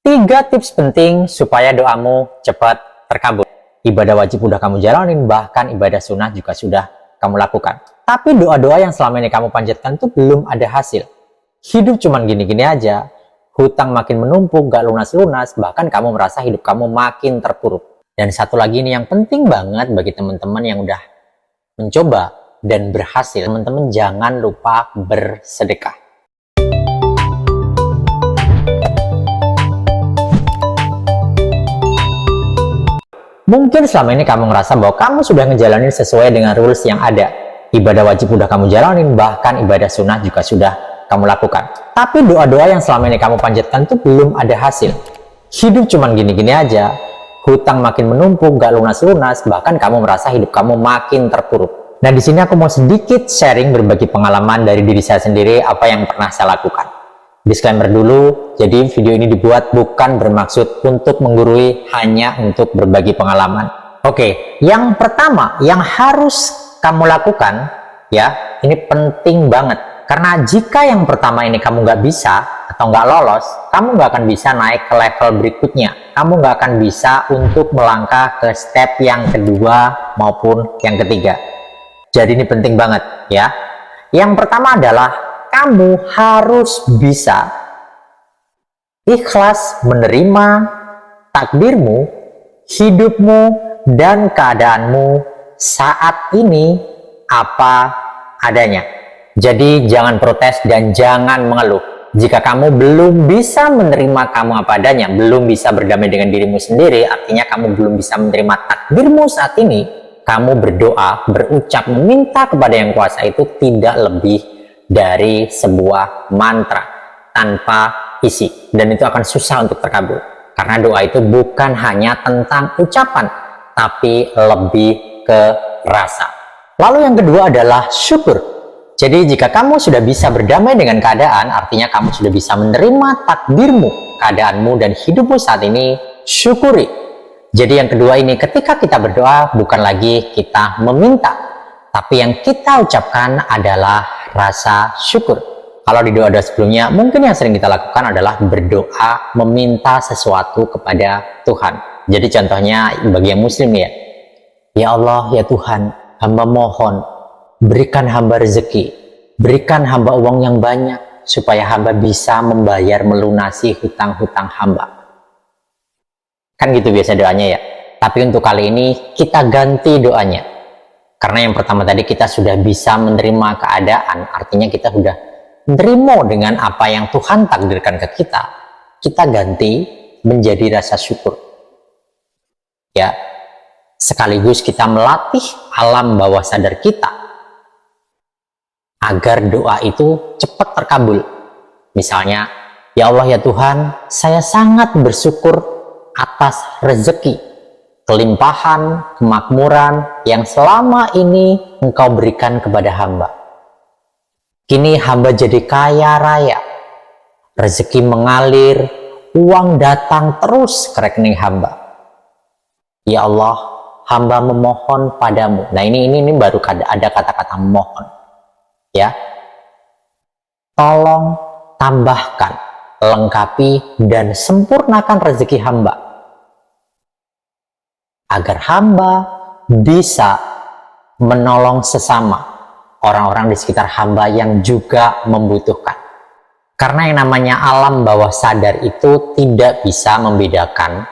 Tiga tips penting supaya doamu cepat terkabul. Ibadah wajib udah kamu jalanin, bahkan ibadah sunnah juga sudah kamu lakukan. Tapi doa-doa yang selama ini kamu panjatkan tuh belum ada hasil. Hidup cuman gini-gini aja, hutang makin menumpuk, gak lunas-lunas, bahkan kamu merasa hidup kamu makin terpuruk. Dan satu lagi nih yang penting banget bagi teman-teman yang udah mencoba dan berhasil, teman-teman jangan lupa bersedekah. Mungkin selama ini kamu ngerasa bahwa kamu sudah ngejalanin sesuai dengan rules yang ada. Ibadah wajib udah kamu jalanin, bahkan ibadah sunnah juga sudah kamu lakukan. Tapi doa-doa yang selama ini kamu panjatkan tuh belum ada hasil. Hidup cuman gini-gini aja, hutang makin menumpuk, gak lunas-lunas, bahkan kamu merasa hidup kamu makin terpuruk. Nah, di sini aku mau sedikit sharing berbagi pengalaman dari diri saya sendiri, apa yang pernah saya lakukan. Disclaimer dulu, jadi video ini dibuat bukan bermaksud untuk menggurui, hanya untuk berbagi pengalaman. Oke, yang pertama yang harus kamu lakukan, ya, ini penting banget. Karena jika yang pertama ini kamu nggak bisa atau nggak lolos, kamu nggak akan bisa naik ke level berikutnya. Kamu nggak akan bisa untuk melangkah ke step yang kedua maupun yang ketiga. Jadi ini penting banget, ya. Yang pertama adalah kamu harus bisa ikhlas menerima takdirmu, hidupmu, dan keadaanmu saat ini apa adanya. Jadi jangan protes dan jangan mengeluh. Jika kamu belum bisa menerima kamu apa adanya, belum bisa berdamai dengan dirimu sendiri, artinya kamu belum bisa menerima takdirmu saat ini, kamu berdoa, berucap, meminta kepada Yang Kuasa itu tidak lebih dari sebuah mantra tanpa isi, dan itu akan susah untuk terkabul karena doa itu bukan hanya tentang ucapan tapi lebih ke rasa. Lalu yang kedua adalah syukur. Jadi jika kamu sudah bisa berdamai dengan keadaan, artinya kamu sudah bisa menerima takdirmu, keadaanmu, dan hidupmu saat ini, syukuri. Jadi yang kedua ini, ketika kita berdoa bukan lagi kita meminta, tapi yang kita ucapkan adalah rasa syukur. Kalau di doa-doa sebelumnya, mungkin yang sering kita lakukan adalah berdoa meminta sesuatu kepada Tuhan. Jadi contohnya bagi yang muslim ya Allah, ya Tuhan, hamba mohon, berikan hamba rezeki, berikan hamba uang yang banyak, supaya hamba bisa membayar melunasi hutang-hutang hamba. Kan gitu biasa doanya ya. Tapi untuk kali ini kita ganti doanya. Karena yang pertama tadi kita sudah bisa menerima keadaan, artinya kita sudah menerima dengan apa yang Tuhan takdirkan ke kita. Kita ganti menjadi rasa syukur. Ya, sekaligus kita melatih alam bawah sadar kita agar doa itu cepat terkabul. Misalnya, ya Allah ya Tuhan, saya sangat bersyukur atas rezeki, kelimpahan, kemakmuran yang selama ini Engkau berikan kepada hamba. Kini hamba jadi kaya raya, rezeki mengalir, uang datang terus ke rekening hamba. Ya Allah, hamba memohon padamu. Nah ini baru ada kata-kata memohon. Ya, tolong tambahkan, lengkapi, dan sempurnakan rezeki hamba, agar hamba bisa menolong sesama orang-orang di sekitar hamba yang juga membutuhkan. Karena yang namanya alam bawah sadar itu tidak bisa membedakan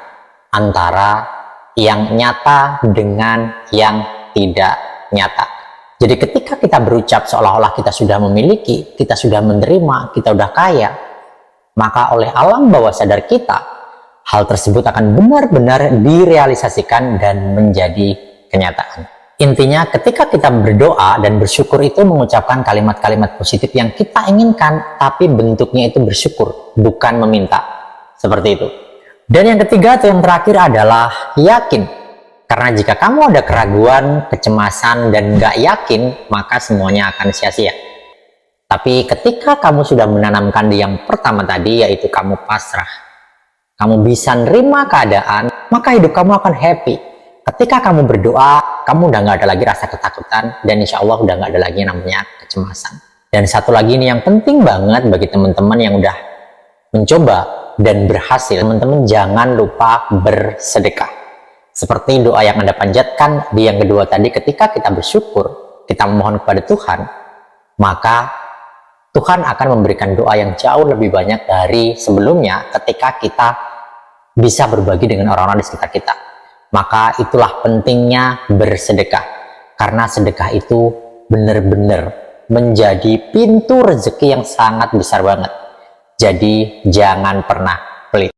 antara yang nyata dengan yang tidak nyata. Jadi ketika kita berucap seolah-olah kita sudah memiliki, kita sudah menerima, kita sudah kaya, maka oleh alam bawah sadar kita, hal tersebut akan benar-benar direalisasikan dan menjadi kenyataan. Intinya ketika kita berdoa dan bersyukur itu mengucapkan kalimat-kalimat positif yang kita inginkan, tapi bentuknya itu bersyukur, bukan meminta. Seperti itu. Dan yang ketiga atau yang terakhir adalah yakin. Karena jika kamu ada keraguan, kecemasan, dan gak yakin, maka semuanya akan sia-sia. Tapi ketika kamu sudah menanamkan di yang pertama tadi, yaitu kamu pasrah, kamu bisa nerima keadaan, maka hidup kamu akan happy. Ketika kamu berdoa, kamu udah nggak ada lagi rasa ketakutan, dan insya Allah udah nggak ada lagi yang namanya kecemasan. Dan satu lagi ini yang penting banget bagi teman-teman yang udah mencoba dan berhasil, teman-teman jangan lupa bersedekah. Seperti doa yang Anda panjatkan di yang kedua tadi, ketika kita bersyukur, kita memohon kepada Tuhan, maka Tuhan akan memberikan doa yang jauh lebih banyak dari sebelumnya ketika kita bisa berbagi dengan orang-orang di sekitar kita. Maka itulah pentingnya bersedekah, karena sedekah itu benar-benar menjadi pintu rezeki yang sangat besar banget. Jadi jangan pernah